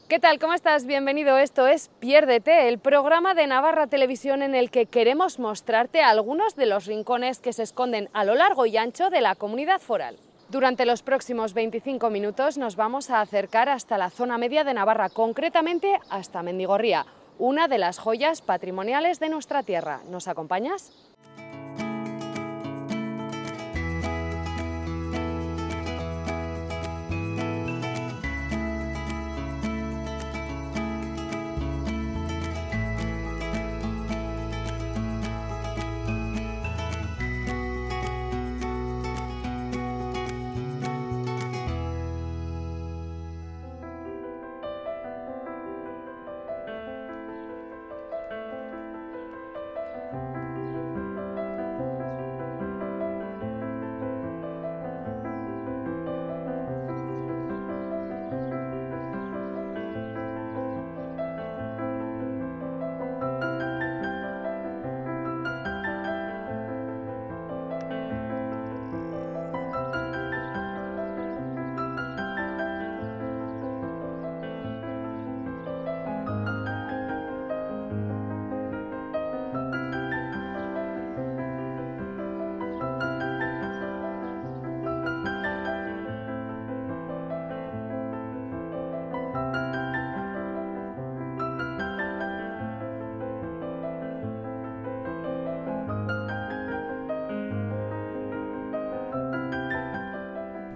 ¿Qué tal? ¿Cómo estás? Bienvenido. Esto es Piérdete, el programa de Navarra Televisión en el que queremos mostrarte algunos de los rincones que se esconden a lo largo y ancho de la comunidad foral. Durante los próximos 25 minutos nos vamos a acercar hasta la zona media de Navarra, concretamente hasta Mendigorría, una de las joyas patrimoniales de nuestra tierra. ¿Nos acompañas?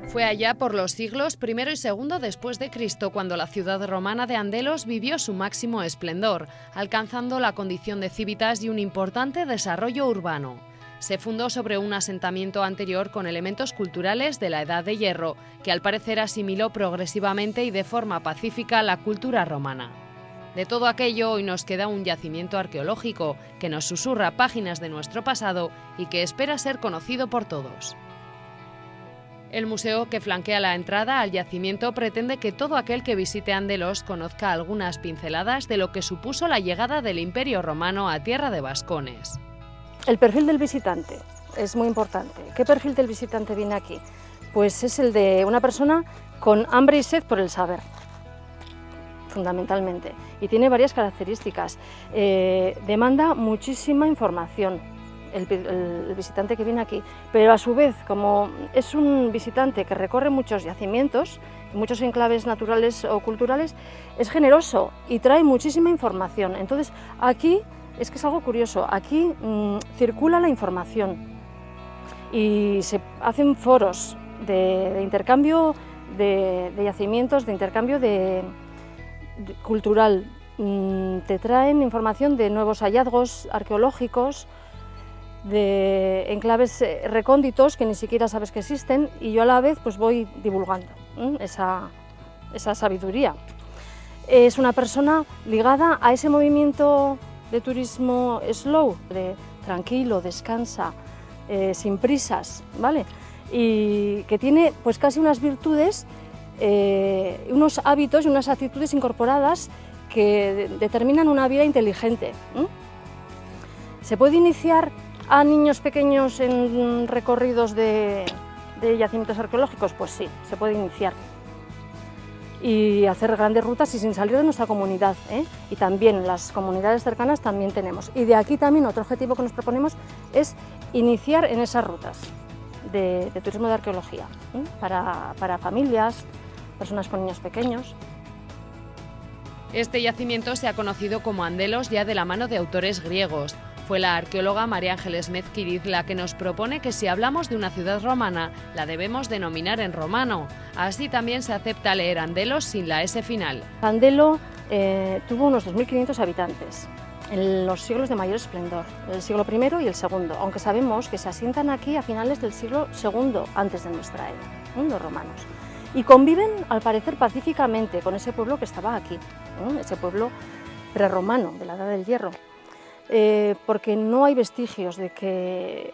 Fue allá por los siglos I y II después de Cristo cuando la ciudad romana de Andelos vivió su máximo esplendor, alcanzando la condición de civitas y un importante desarrollo urbano. Se fundó sobre un asentamiento anterior con elementos culturales de la Edad de Hierro, que al parecer asimiló progresivamente y de forma pacífica la cultura romana. De todo aquello hoy nos queda un yacimiento arqueológico que nos susurra páginas de nuestro pasado y que espera ser conocido por todos. El museo que flanquea la entrada al yacimiento pretende que todo aquel que visite Andelos conozca algunas pinceladas de lo que supuso la llegada del Imperio Romano a tierra de vascones. El perfil del visitante es muy importante. ¿Qué perfil del visitante viene aquí? Pues es el de una persona con hambre y sed por el saber, fundamentalmente, y tiene varias características. Demanda muchísima información. El visitante que viene aquí, pero a su vez, como es un visitante que recorre muchos yacimientos, muchos enclaves naturales o culturales, es generoso y trae muchísima información. Entonces aquí es que es algo curioso, aquí circula la información y se hacen foros de intercambio de yacimientos, de intercambio cultural. Te traen información de nuevos hallazgos arqueológicos, de enclaves recónditos que ni siquiera sabes que existen, y yo a la vez pues voy divulgando esa sabiduría. Es una persona ligada a ese movimiento de turismo slow, de tranquilo, descansa, sin prisas, ¿vale? Y que tiene pues casi unas virtudes, unos hábitos y unas actitudes incorporadas que determinan una vida inteligente. Se puede iniciar a niños pequeños en recorridos de yacimientos arqueológicos, pues sí, se puede iniciar y hacer grandes rutas y sin salir de nuestra comunidad, y también las comunidades cercanas también tenemos. Y de aquí también otro objetivo que nos proponemos es iniciar en esas rutas de turismo de arqueología, para familias, personas con niños pequeños. Este yacimiento se ha conocido como Andelos ya de la mano de autores griegos. Fue la arqueóloga María Ángeles Mezquiriz la que nos propone que si hablamos de una ciudad romana, la debemos denominar en romano. Así también se acepta leer Andelos sin la S final. Andelo tuvo unos 2.500 habitantes en los siglos de mayor esplendor, el siglo I y el II, aunque sabemos que se asientan aquí a finales del siglo II antes de nuestra era, los romanos. Y conviven, al parecer, pacíficamente con ese pueblo que estaba aquí, ese pueblo prerromano de la Edad del Hierro. Porque no hay vestigios de que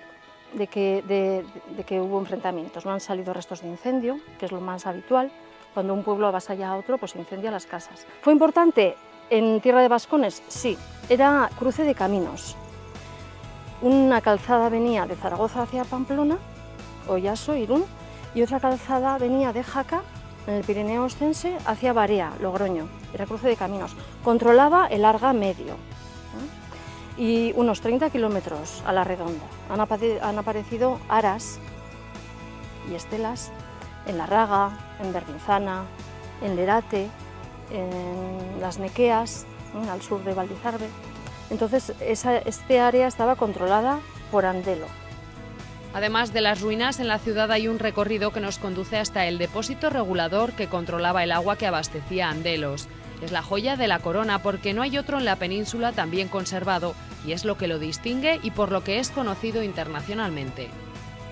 hubo enfrentamientos, no han salido restos de incendio, que es lo más habitual. Cuando un pueblo avasalla a otro, pues incendia las casas. ¿Fue importante en tierra de vascones? Sí, era cruce de caminos. Una calzada venía de Zaragoza hacia Pamplona, Oyaso, Irún, y otra calzada venía de Jaca en el Pirineo Ostense hacia Barea, Logroño, era cruce de caminos. Controlaba el Arga medio y unos 30 kilómetros a la redonda. Han aparecido aras y estelas en La Raga, en Berbinzana, en Lerate, en las Nequeas, al sur de Valdizarbe. Entonces, este área estaba controlada por Andelo. Además de las ruinas, en la ciudad hay un recorrido que nos conduce hasta el depósito regulador que controlaba el agua que abastecía a Andelos. Es la joya de la corona porque no hay otro en la península tan bien conservado y es lo que lo distingue y por lo que es conocido internacionalmente.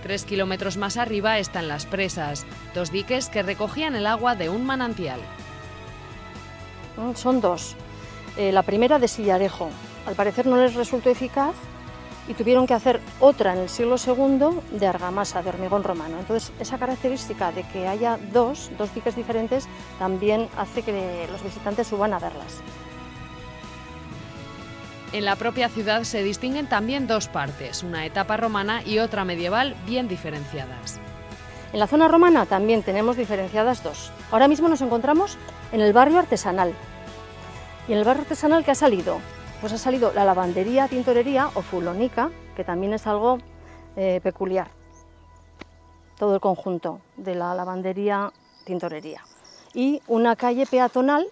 3 kilómetros más arriba están las presas, 2 diques que recogían el agua de un manantial. Son 2. La primera de Sillarejo. Al parecer no les resultó eficaz y tuvieron que hacer otra en el siglo II de argamasa, de hormigón romano. Entonces, esa característica de que haya dos diques diferentes también hace que los visitantes suban a verlas. En la propia ciudad se distinguen también 2 partes, una etapa romana y otra medieval bien diferenciadas. En la zona romana también tenemos diferenciadas 2. Ahora mismo nos encontramos en el barrio artesanal. ¿Y en el barrio artesanal qué ha salido? Pues ha salido la lavandería, tintorería o fulónica, que también es algo peculiar. Todo el conjunto de la lavandería, tintorería. Y una calle peatonal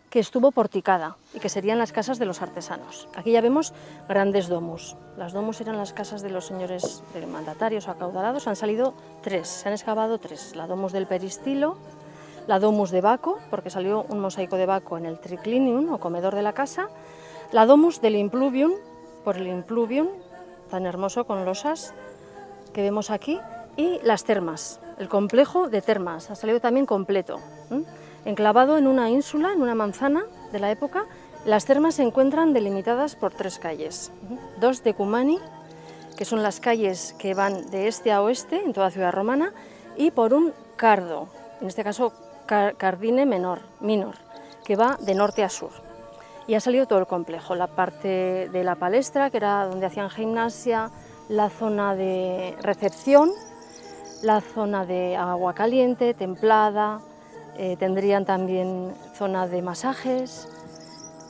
que estuvo porticada y que serían las casas de los artesanos. Aquí ya vemos grandes domus. Las domus eran las casas de los señores mandatarios o acaudalados. Han salido 3, se han excavado 3. La domus del Peristilo, la domus de Baco, porque salió un mosaico de Baco en el triclinium o comedor de la casa, la domus del Impluvium, por el Impluvium, tan hermoso con losas que vemos aquí, y las termas, el complejo de termas, ha salido también completo. Enclavado en una ínsula, en una manzana de la época, las termas se encuentran delimitadas por 3 calles, 2 de Cumani, que son las calles que van de este a oeste en toda ciudad romana, y por un cardo, en este caso Cardine minor, que va de norte a sur. Y ha salido todo el complejo, la parte de la palestra, que era donde hacían gimnasia, la zona de recepción, la zona de agua caliente, templada, tendrían también zona de masajes,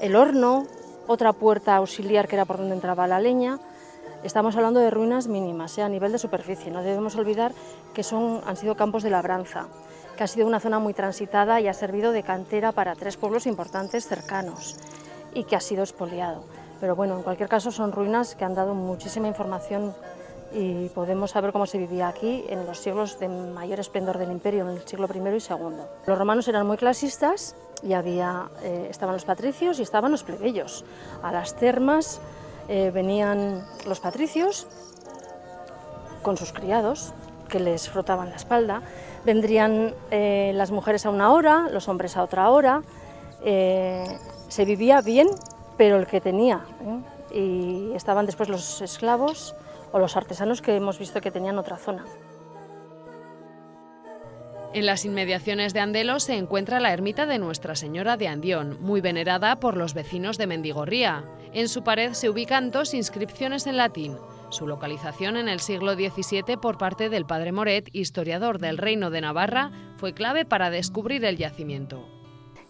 el horno, otra puerta auxiliar que era por donde entraba la leña. Estamos hablando de ruinas mínimas, a nivel de superficie. No debemos olvidar que han sido campos de labranza, que ha sido una zona muy transitada y ha servido de cantera para 3 pueblos importantes cercanos y que ha sido expoliado. Pero bueno, en cualquier caso son ruinas que han dado muchísima información y podemos saber cómo se vivía aquí en los siglos de mayor esplendor del imperio, en el siglo I y II. Los romanos eran muy clasistas y estaban los patricios y estaban los plebeyos. A las termas venían los patricios con sus criados que les frotaban la espalda, vendrían las mujeres a una hora, los hombres a otra hora. Se vivía bien, pero el que tenía, y estaban después los esclavos o los artesanos que hemos visto que tenían otra zona. En las inmediaciones de Andelos se encuentra la ermita de Nuestra Señora de Andión, muy venerada por los vecinos de Mendigorría. En su pared se ubican 2 inscripciones en latín. Su localización en el siglo XVII por parte del padre Moret, historiador del Reino de Navarra, fue clave para descubrir el yacimiento.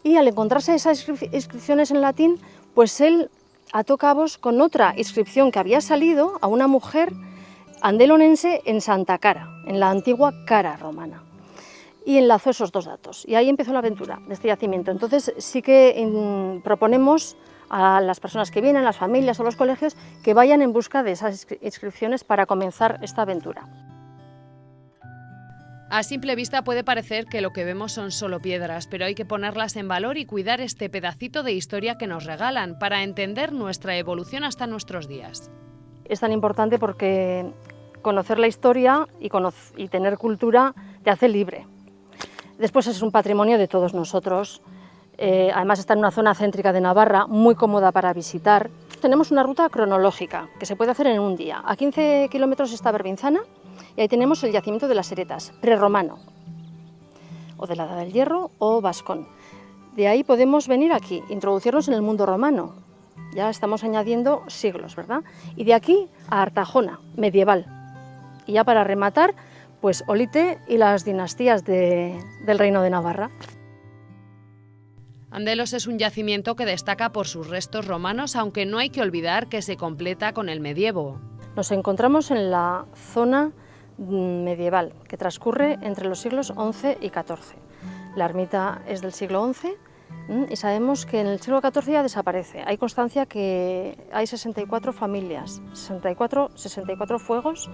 Y al encontrarse esas inscripciones en latín, pues él ató cabos con otra inscripción que había salido a una mujer andelonense en Santa Cara, en la antigua Cara romana. Y enlazó esos 2 datos. Y ahí empezó la aventura de este yacimiento. Entonces sí que proponemos a las personas que vienen, las familias o los colegios, que vayan en busca de esas inscripciones para comenzar esta aventura. A simple vista puede parecer que lo que vemos son solo piedras, pero hay que ponerlas en valor y cuidar este pedacito de historia que nos regalan para entender nuestra evolución hasta nuestros días. Es tan importante porque conocer la historia y tener cultura te hace libre. Después es un patrimonio de todos nosotros. Además está en una zona céntrica de Navarra, muy cómoda para visitar. Tenemos una ruta cronológica que se puede hacer en un día. A 15 kilómetros está Berbinzana y ahí tenemos el yacimiento de las Heretas, prerromano, o de la Edad del Hierro o vascón. De ahí podemos venir aquí, introducirnos en el mundo romano. Ya estamos añadiendo siglos, ¿verdad? Y de aquí a Artajona, medieval. Y ya para rematar, Pues Olite y las dinastías del Reino de Navarra. Andelos es un yacimiento que destaca por sus restos romanos, aunque no hay que olvidar que se completa con el medievo. Nos encontramos en la zona medieval, que transcurre entre los siglos XI y XIV. La ermita es del siglo XI y sabemos que en el siglo XIV ya desaparece. Hay constancia que hay 64 familias, 64 fuegos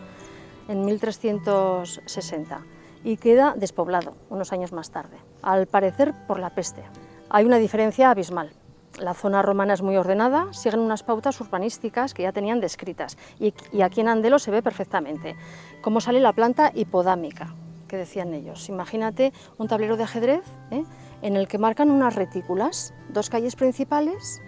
en 1360 y queda despoblado unos años más tarde, al parecer por la peste. Hay una diferencia abismal. La zona romana es muy ordenada, siguen unas pautas urbanísticas que ya tenían descritas y aquí en Andelos se ve perfectamente cómo sale la planta hipodámica, que decían ellos. Imagínate un tablero de ajedrez en el que marcan unas retículas, dos calles principales.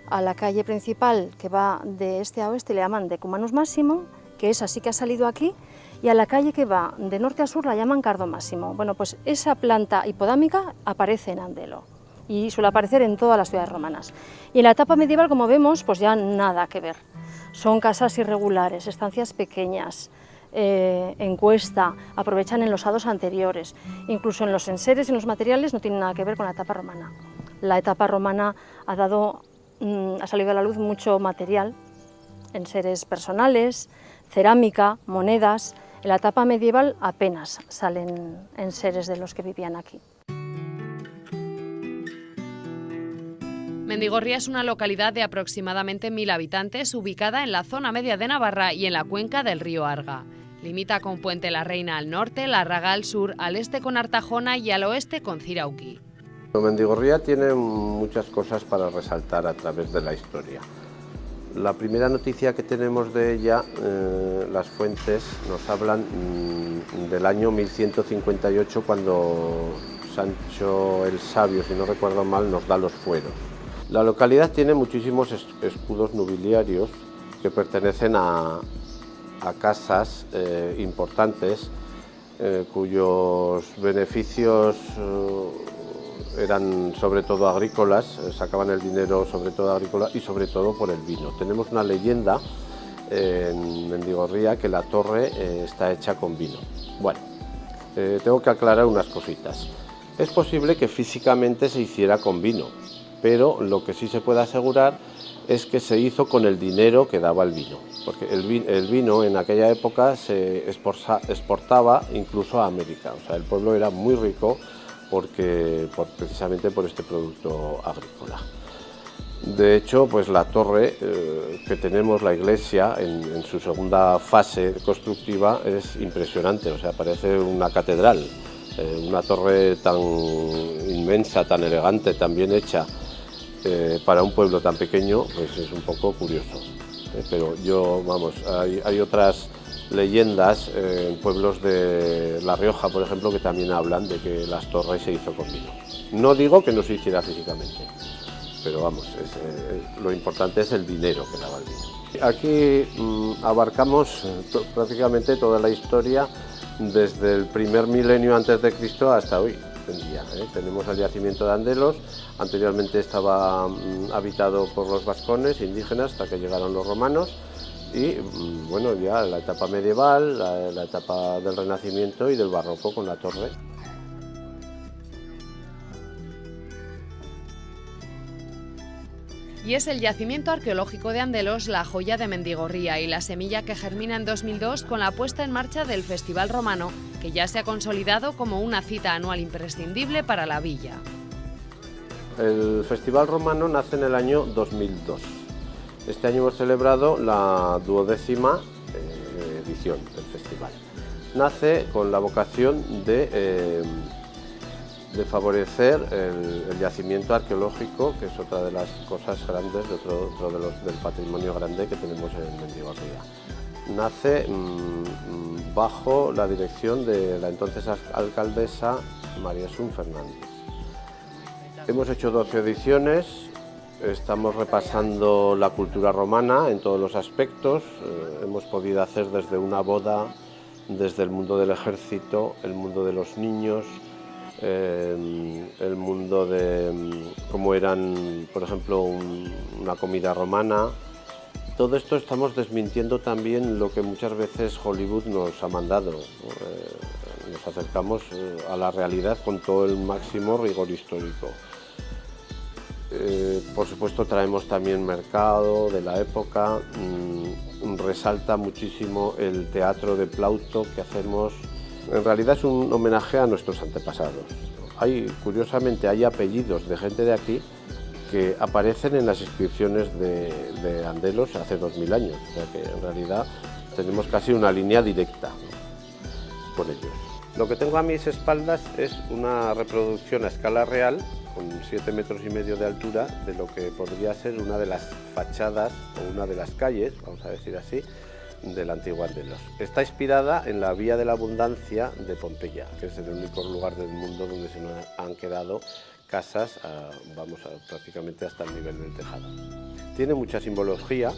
A la calle principal que va de este a oeste le llaman Decumanus Máximo, que esa sí que ha salido aquí, y a la calle que va de norte a sur la llaman Cardo Máximo. Bueno, pues esa planta hipodámica aparece en Andelo y suele aparecer en todas las ciudades romanas. Y en la etapa medieval, como vemos, pues ya nada que ver. Son casas irregulares, estancias pequeñas, en cuesta, aprovechan enlosados anteriores, incluso en los enseres y en los materiales no tienen nada que ver con la etapa romana. La etapa romana ha salido a la luz mucho material, enseres personales, cerámica, monedas. En la etapa medieval apenas salen enseres de los que vivían aquí. Mendigorría es una localidad de aproximadamente 1000 habitantes ubicada en la zona media de Navarra y en la cuenca del río Arga. Limita con Puente la Reina al norte, Larraga al sur, al este con Artajona y al oeste con Cirauqui. Mendigorría tiene muchas cosas para resaltar a través de la historia. La primera noticia que tenemos de ella, las fuentes nos hablan del año 1158 cuando Sancho el Sabio, si no recuerdo mal, nos da los fueros. La localidad tiene muchísimos escudos nobiliarios que pertenecen a casas importantes cuyos beneficios eran sobre todo agrícolas, sacaban el dinero sobre todo agrícola y sobre todo por el vino. Tenemos una leyenda en Mendigorría que la torre está hecha con vino. Bueno, tengo que aclarar unas cositas. Es posible que físicamente se hiciera con vino, pero lo que sí se puede asegurar es que se hizo con el dinero que daba el vino, porque el vino en aquella época se exportaba incluso a América, o sea, el pueblo era muy rico precisamente por este producto agrícola. De hecho, pues la torre que tenemos, la iglesia, en su segunda fase constructiva es impresionante, o sea, parece una catedral, una torre tan inmensa, tan elegante, tan bien hecha, para un pueblo tan pequeño, pues es un poco curioso. Pero hay otras leyendas en pueblos de La Rioja, por ejemplo, que también hablan de que las torres se hizo con vino. No digo que no se hiciera físicamente, pero vamos, lo importante es el dinero que daba el vino. Aquí abarcamos prácticamente toda la historia desde el primer milenio antes de Cristo hasta hoy en día. Tenemos el yacimiento de Andelos, anteriormente estaba habitado por los vascones indígenas hasta que llegaron los romanos y bueno, ya la etapa medieval, la etapa del Renacimiento y del Barroco con la torre. Y es el yacimiento arqueológico de Andelos la joya de Mendigorría y la semilla que germina en 2002 con la puesta en marcha del Festival Romano, que ya se ha consolidado como una cita anual imprescindible para la villa. El Festival Romano nace en el año 2002. Este año hemos celebrado la 12ª edición del festival. Nace con la vocación de favorecer el yacimiento arqueológico, que es otra de las cosas grandes, del patrimonio grande que tenemos en Mendigorría. Nace bajo la dirección de la entonces alcaldesa María Asun Fernández. Hemos hecho 12 ediciones, estamos repasando la cultura romana en todos los aspectos. Hemos podido hacer desde una boda, desde el mundo del ejército, el mundo de los niños, el mundo de cómo eran, por ejemplo, una comida romana, Todo esto estamos desmintiendo también lo que muchas veces Hollywood nos ha mandado. Nos acercamos a la realidad con todo el máximo rigor histórico. Por supuesto traemos también mercado de la época, resalta muchísimo el teatro de Plauto que hacemos. En realidad es un homenaje a nuestros antepasados. Curiosamente hay apellidos de gente de aquí que aparecen en las inscripciones de Andelos hace 2000 años, o sea que en realidad tenemos casi una línea directa con ellos. Lo que tengo a mis espaldas es una reproducción a escala real, con 7,5 metros de altura, de lo que podría ser una de las fachadas o una de las calles, vamos a decir así, del antiguo Andelos. Está inspirada en la Vía de la Abundancia de Pompeya, que es el único lugar del mundo donde se nos han quedado casas, prácticamente hasta el nivel del tejado. Tiene mucha simbología.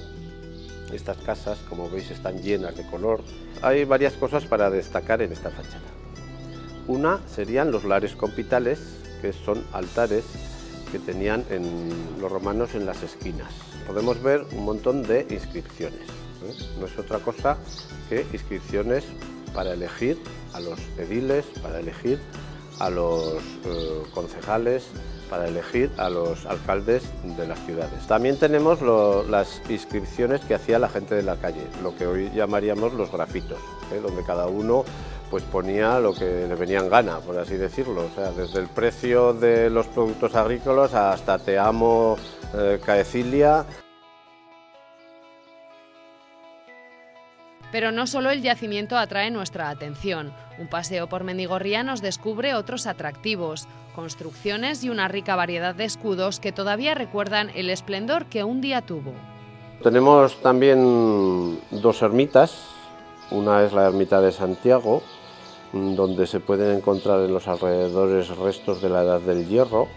Estas casas, como veis, están llenas de color. Hay varias cosas para destacar en esta fachada. Una serían los lares compitales, que son altares que tenían los romanos en las esquinas. Podemos ver un montón de inscripciones. No es otra cosa que inscripciones para elegir a los ediles, para elegir a los concejales, para elegir a los alcaldes de las ciudades. También tenemos las inscripciones que hacía la gente de la calle, lo que hoy llamaríamos los grafitos, donde cada uno pues ponía lo que le venía en gana, por así decirlo, o sea, desde el precio de los productos agrícolas hasta te amo Caecilia. Pero no solo el yacimiento atrae nuestra atención. Un paseo por Mendigorría nos descubre otros atractivos, construcciones y una rica variedad de escudos que todavía recuerdan el esplendor que un día tuvo. Tenemos también dos ermitas. Una es la ermita de Santiago, donde se pueden encontrar en los alrededores restos de la Edad del Hierro.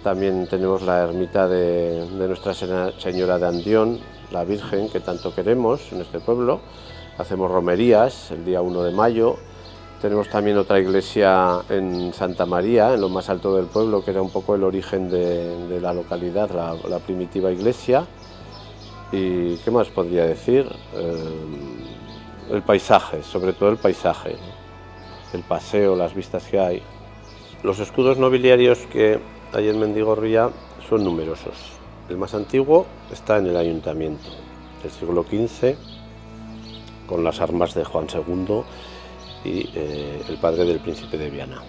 También tenemos la ermita de Nuestra Señora de Andión, la Virgen que tanto queremos en este pueblo. Hacemos romerías el día 1 de mayo. Tenemos también otra iglesia en Santa María, en lo más alto del pueblo, que era un poco el origen de la localidad, la primitiva iglesia. ¿Y qué más podría decir? El paisaje, sobre todo el paisaje, el paseo, las vistas que hay. Los escudos nobiliarios que hay en Mendigorría son numerosos. El más antiguo está en el ayuntamiento, del siglo XV, con las armas de Juan II y el padre del príncipe de Viana.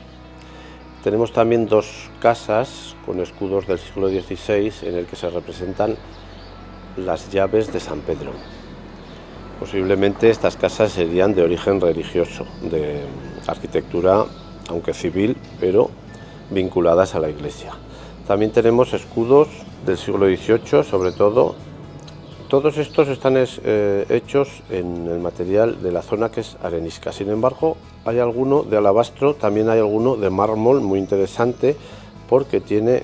Tenemos también dos casas con escudos del siglo XVI en el que se representan las llaves de San Pedro. Posiblemente estas casas serían de origen religioso, de arquitectura, aunque civil, pero vinculadas a la iglesia. También tenemos escudos del siglo XVIII, sobre todo. Todos estos están hechos en el material de la zona que es arenisca. Sin embargo, hay alguno de alabastro, también hay alguno de mármol muy interesante porque tiene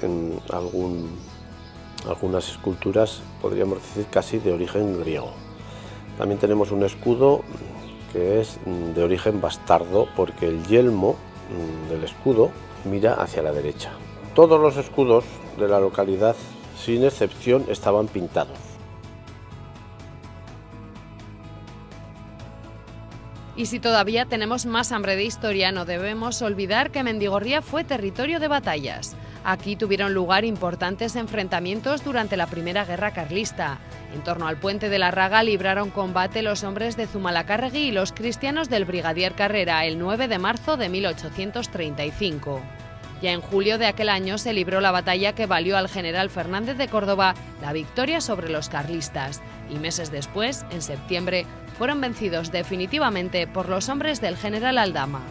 algunas esculturas, podríamos decir, casi de origen griego. También tenemos un escudo que es de origen bastardo porque el yelmo del escudo mira hacia la derecha. Todos los escudos de la localidad, sin excepción, estaban pintados. Y si todavía tenemos más hambre de historia, no debemos olvidar que Mendigorría fue territorio de batallas. Aquí tuvieron lugar importantes enfrentamientos durante la Primera Guerra Carlista. En torno al puente de la Raga libraron combate los hombres de Zumalacárregui y los cristianos del Brigadier Carrera el 9 de marzo de 1835. Ya en julio de aquel año se libró la batalla que valió al general Fernández de Córdoba la victoria sobre los carlistas, y meses después, en septiembre, fueron vencidos definitivamente por los hombres del general Aldama.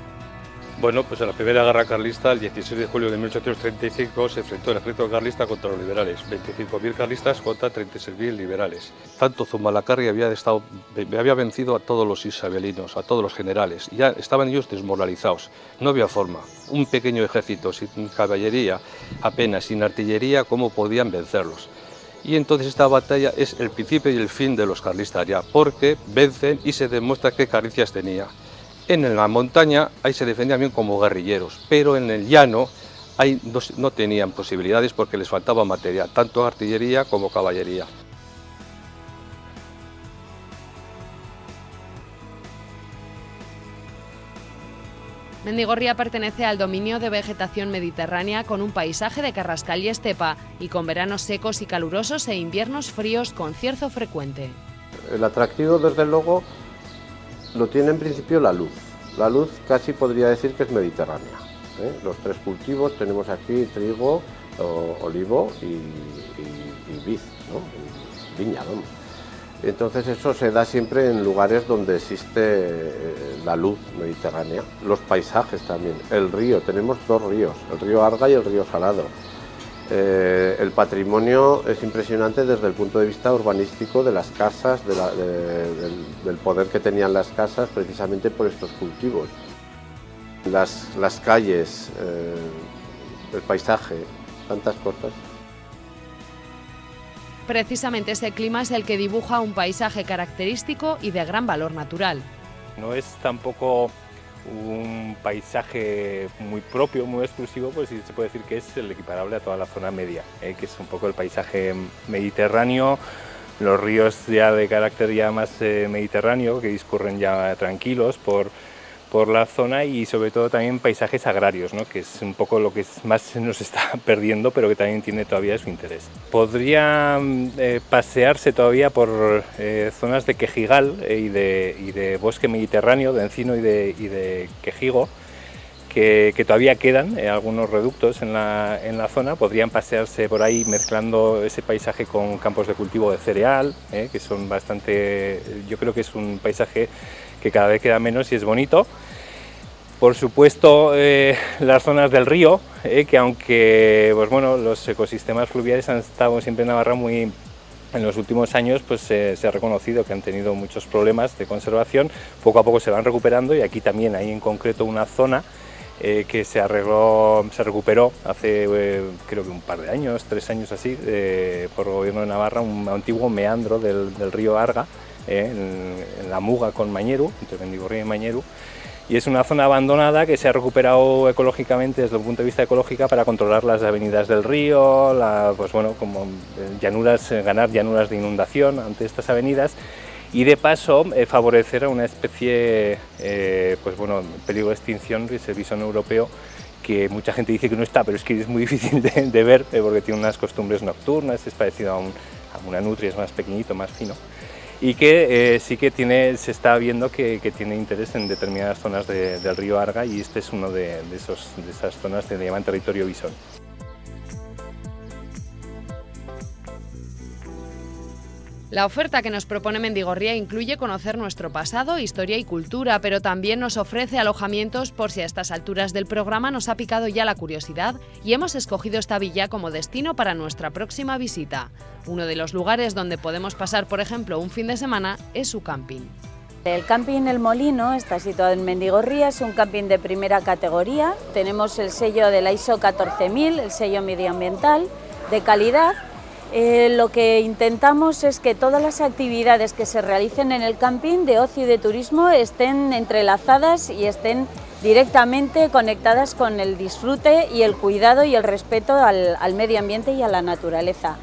Bueno, pues en la Primera Guerra Carlista, el 16 de julio de 1835, se enfrentó el ejército carlista contra los liberales, 25.000 carlistas contra 36.000 liberales. Tanto Zumalacárregui había vencido a todos los isabelinos, a todos los generales, ya estaban ellos desmoralizados, no había forma. Un pequeño ejército sin caballería, apenas sin artillería, ¿cómo podían vencerlos? Y entonces esta batalla es el principio y el fin de los carlistas ya, porque vencen y se demuestra qué carencias tenía. En la montaña ahí se defendían bien como guerrilleros, pero en el llano ahí no tenían posibilidades porque les faltaba material, tanto artillería como caballería. Mendigorría pertenece al dominio de vegetación mediterránea con un paisaje de carrascal y estepa y con veranos secos y calurosos e inviernos fríos con cierzo frecuente. El atractivo, desde luego, lo tiene en principio la luz. La luz casi podría decir que es mediterránea. Los tres cultivos tenemos aquí trigo, olivo y vid, ¿no? Viña, vamos. Entonces eso se da siempre en lugares donde existe la luz mediterránea. Los paisajes también, el río, tenemos dos ríos, el río Arga y el río Salado. El patrimonio es impresionante desde el punto de vista urbanístico de las casas, del poder que tenían las casas precisamente por estos cultivos. Las calles, el paisaje, tantas cosas. Precisamente ese clima es el que dibuja un paisaje característico y de gran valor natural. No es tampoco un paisaje muy propio, muy exclusivo, pues sí se puede decir que es el equiparable a toda la zona media, que es un poco el paisaje mediterráneo, los ríos ya de carácter ya más mediterráneo, que discurren ya tranquilos por la zona, y sobre todo también paisajes agrarios, ¿no? Que es un poco lo que más se nos está perdiendo, pero que también tiene todavía su interés. Podría pasearse todavía por zonas de quejigal y de bosque mediterráneo, de encino y de quejigo, que todavía quedan algunos reductos en la zona. Podrían pasearse por ahí mezclando ese paisaje con campos de cultivo de cereal, que son bastante, yo creo que es un paisaje que cada vez queda menos y es bonito. Por supuesto, las zonas del río, que aunque pues bueno, los ecosistemas fluviales han estado siempre en Navarra muy... En los últimos años pues, se ha reconocido que han tenido muchos problemas de conservación, poco a poco se van recuperando, y aquí también hay en concreto una zona que se recuperó hace creo que un par de años, 3 años así, por el gobierno de Navarra, un antiguo meandro del río Arga, en la muga con Mañeru, entre Mendigorría y Mañeru, y es una zona abandonada que se ha recuperado ecológicamente desde un punto de vista ecológico para controlar las avenidas del río, pues bueno, como ganar llanuras de inundación ante estas avenidas, y de paso favorecer a una especie pues bueno, en peligro de extinción, que es el bisón europeo, que mucha gente dice que no está, pero es que es muy difícil de ver porque tiene unas costumbres nocturnas, es parecido a una nutria, es más pequeñito, más fino, y que sí que se está viendo que tiene interés en determinadas zonas del río Arga, y este es uno de esas zonas que se llaman territorio bisón. La oferta que nos propone Mendigorría incluye conocer nuestro pasado, historia y cultura, pero también nos ofrece alojamientos por si a estas alturas del programa nos ha picado ya la curiosidad y hemos escogido esta villa como destino para nuestra próxima visita. Uno de los lugares donde podemos pasar, por ejemplo, un fin de semana es su camping. El camping El Molino está situado en Mendigorría, es un camping de primera categoría. Tenemos el sello de la ISO 14000, el sello medioambiental de calidad. Lo que intentamos es que todas las actividades que se realicen en el camping de ocio y de turismo estén entrelazadas y estén directamente conectadas con el disfrute y el cuidado y el respeto al medio ambiente y a la naturaleza.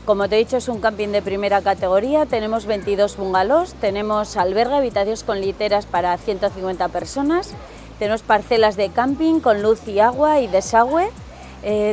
Como te he dicho, es un camping de primera categoría, tenemos 22 bungalows, tenemos albergue, habitaciones con literas para 150 personas, tenemos parcelas de camping con luz y agua y desagüe.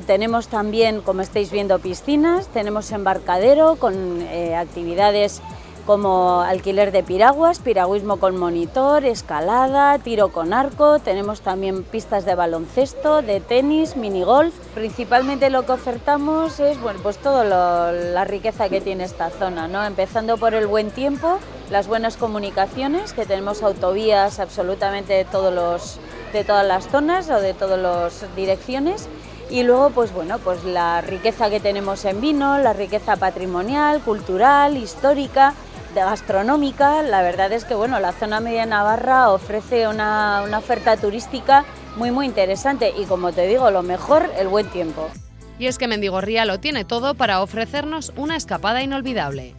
Tenemos también, como estáis viendo, piscinas, tenemos embarcadero con actividades como alquiler de piraguas, piragüismo con monitor, escalada, tiro con arco, tenemos también pistas de baloncesto, de tenis, minigolf. Principalmente lo que ofertamos es pues la riqueza que tiene esta zona, ¿no? Empezando por el buen tiempo, las buenas comunicaciones, que tenemos autovías absolutamente de todas las zonas o de todas las direcciones. Y luego, pues bueno, pues la riqueza que tenemos en vino, la riqueza patrimonial, cultural, histórica, gastronómica. La verdad es que bueno, la zona media de Navarra ofrece una oferta turística muy interesante y, como te digo, lo mejor, el buen tiempo. Y es que Mendigorría lo tiene todo para ofrecernos una escapada inolvidable.